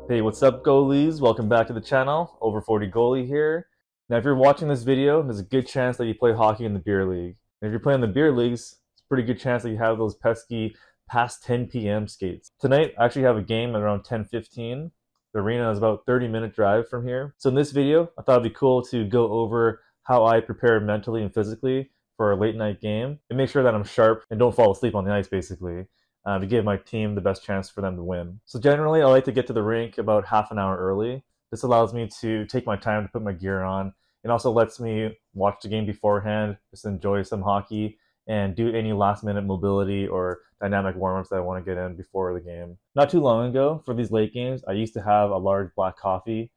Hey, what's up, goalies? Welcome back to the channel. Over 40 Goalie here. Now, if you're watching this video, there's a good chance that you play hockey in the beer league. And if you're playing the beer leagues, it's a pretty good chance that you have those pesky past 10 p.m. skates. Tonight, I actually have a game at around 10:15. The arena is about 30-minute drive from here. So in this video, I thought it'd be cool to go over how I prepare mentally and physically for a late night game and make sure that I'm sharp and don't fall asleep on the ice, basically. To give my team the best chance for them to win. So generally, I like to get to the rink about half an hour early. This allows me to take my time to put my gear on. It also lets me watch the game beforehand, just enjoy some hockey, and do any last-minute mobility or dynamic warm-ups that I want to get in before the game. Not too long ago, for these late games, I used to have a large black coffee,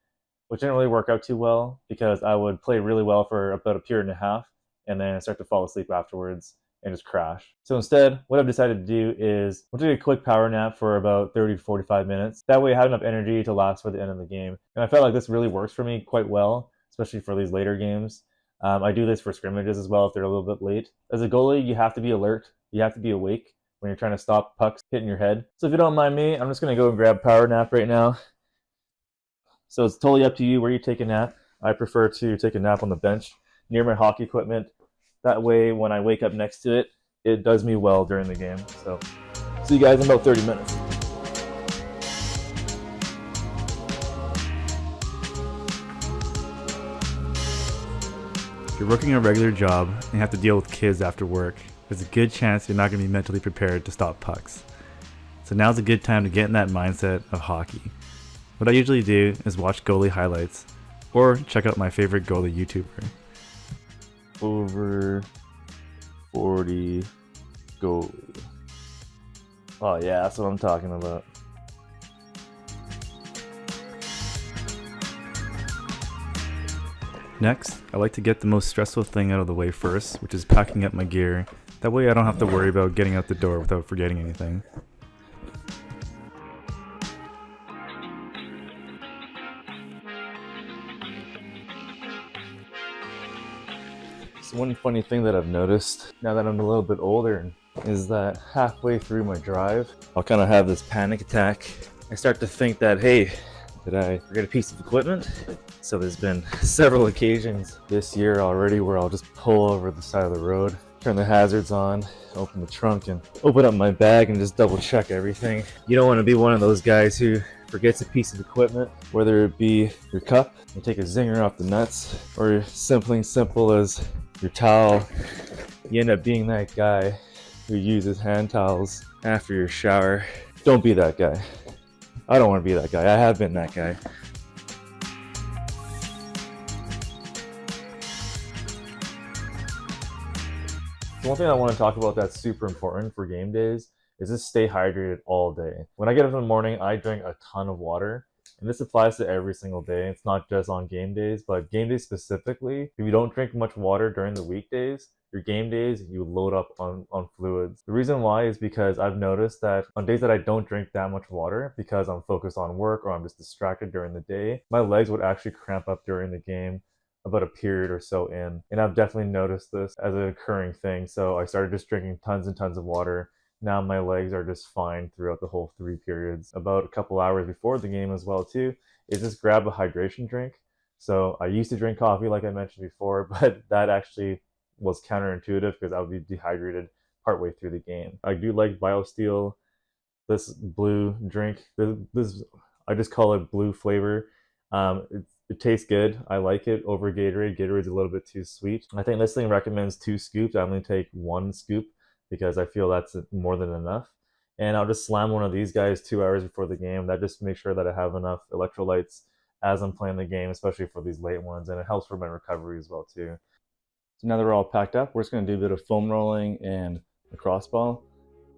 which didn't really work out too well because I would play really well for about a period and a half and then start to fall asleep afterwards and just crash. So instead, what I've decided to do is I'll take a quick power nap for about 30 to 45 minutes. That way I have enough energy to last for the end of the game. And I felt like this really works for me quite well, especially for these later games. I do this for scrimmages as well if they're a little bit late. As a goalie, you have to be alert. You have to be awake when you're trying to stop pucks hitting your head. So if you don't mind me, I'm just going to go and grab power nap right now. So it's totally up to you where you take a nap. I prefer to take a nap on the bench near my hockey equipment. That way, when I wake up next to it, it does me well during the game. So, see you guys in about 30 minutes. If you're working a regular job and you have to deal with kids after work, there's a good chance you're not going to be mentally prepared to stop pucks. So now's a good time to get in that mindset of hockey. What I usually do is watch goalie highlights or check out my favorite goalie YouTuber. Over 40 Goalie. Oh yeah, that's what I'm talking about. Next, I like to get the most stressful thing out of the way first, which is packing up my gear. That way I don't have to worry about getting out the door without forgetting anything. So one funny thing that I've noticed now that I'm a little bit older is that halfway through my drive, I'll kind of have this panic attack. I start to think that, hey, did I forget a piece of equipment? So there's been several occasions this year already where I'll just pull over the side of the road, turn the hazards on, open the trunk and open up my bag and just double check everything. You don't want to be one of those guys who forgets a piece of equipment, whether it be your cup, you take a zinger off the nuts, or something simple as your towel. You end up being that guy who uses hand towels after your shower. Don't be that guy. I don't want to be that guy. I have been that guy. So one thing I want to talk about that's super important for game days is just stay hydrated all day. When I get up in the morning, I drink a ton of water. And this applies to every single day. It's not just on game days, but game days specifically. If you don't drink much water during the weekdays, your game days, you load up on fluids. The reason why is because I've noticed that on days that I don't drink that much water, because I'm focused on work or I'm just distracted during the day, my legs would actually cramp up during the game about a period or so in. And I've definitely noticed this as an occurring thing. So I started just drinking tons and tons of water. Now my legs are just fine throughout the whole 3 periods. About a couple hours before the game as well too, is just grab a hydration drink. So I used to drink coffee like I mentioned before, but that actually was counterintuitive because I would be dehydrated partway through the game. I do like BioSteel, this blue drink. This I just call it blue flavor. It tastes good. I like it over Gatorade. Gatorade's a little bit too sweet. I think this thing recommends 2 scoops. I only take 1 scoop because I feel that's more than enough. And I'll just slam one of these guys 2 hours before the game. That just makes sure that I have enough electrolytes as I'm playing the game, especially for these late ones. And it helps for my recovery as well too. So now that we're all packed up, we're just gonna do a bit of foam rolling and a crossball.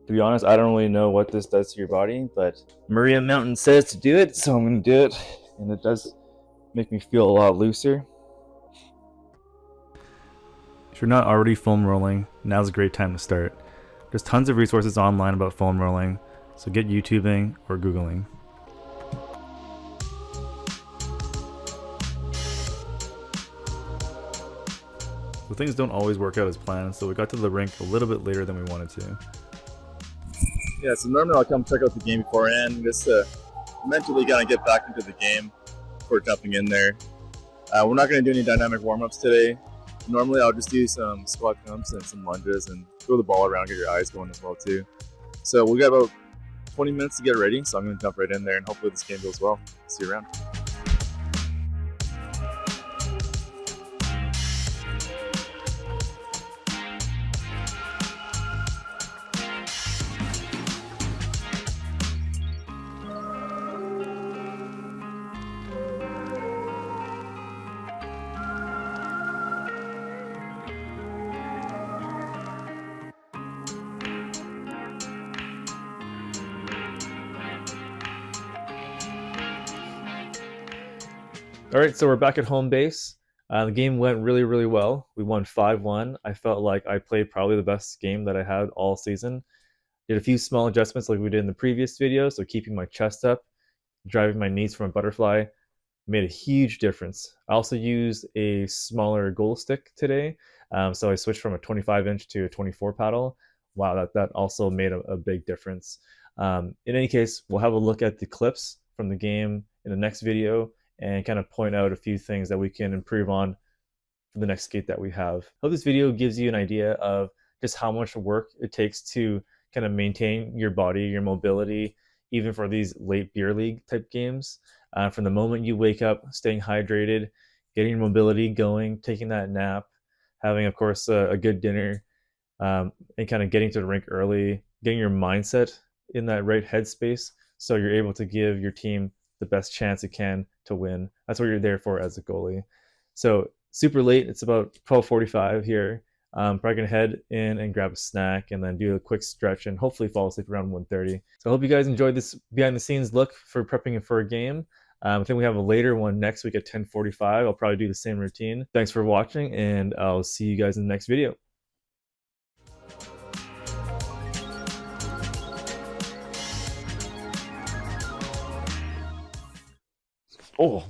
To be honest, I don't really know what this does to your body, but Maria Mountain says to do it, so I'm gonna do it. And it does make me feel a lot looser. If you're not already foam rolling, now's a great time to start. There's tons of resources online about foam rolling, so get YouTubing or Googling. So things don't always work out as planned, so we got to the rink a little bit later than we wanted to. Yeah, so normally I'll come check out the game beforehand just to mentally kind of get back into the game before jumping in there. We're not going to do any dynamic warm-ups today. Normally I'll just do some squat jumps and some lunges and throw the ball around, get your eyes going as well too. So we got about 20 minutes to get ready, so I'm going to jump right in there and hopefully this game goes well. See you around. All right, so we're back at home base. The game went really, really well. We won 5-1. I felt like I played probably the best game that I had all season. Did a few small adjustments like we did in the previous video, so keeping my chest up, driving my knees from a butterfly made a huge difference. I also used a smaller goal stick today, so I switched from a 25-inch to a 24 paddle. Wow, that also made a big difference. In any case, we'll have a look at the clips from the game in the next video and kind of point out a few things that we can improve on for the next skate that we have. I hope this video gives you an idea of just how much work it takes to kind of maintain your body, your mobility, even for these late beer league type games. From the moment you wake up, staying hydrated, getting your mobility going, taking that nap, having, of course, a good dinner, and kind of getting to the rink early, getting your mindset in that right headspace so you're able to give your team the best chance it can to win. That's what you're there for as a goalie. So super late, it's about 12:45 here. Probably gonna head in and grab a snack and then do a quick stretch and hopefully fall asleep around 1:30. So I hope you guys enjoyed this behind the scenes look for prepping for a game. I think we have a later one next week at 10:45. I'll probably do the same routine. Thanks for watching, and I'll see you guys in the next video. Oh.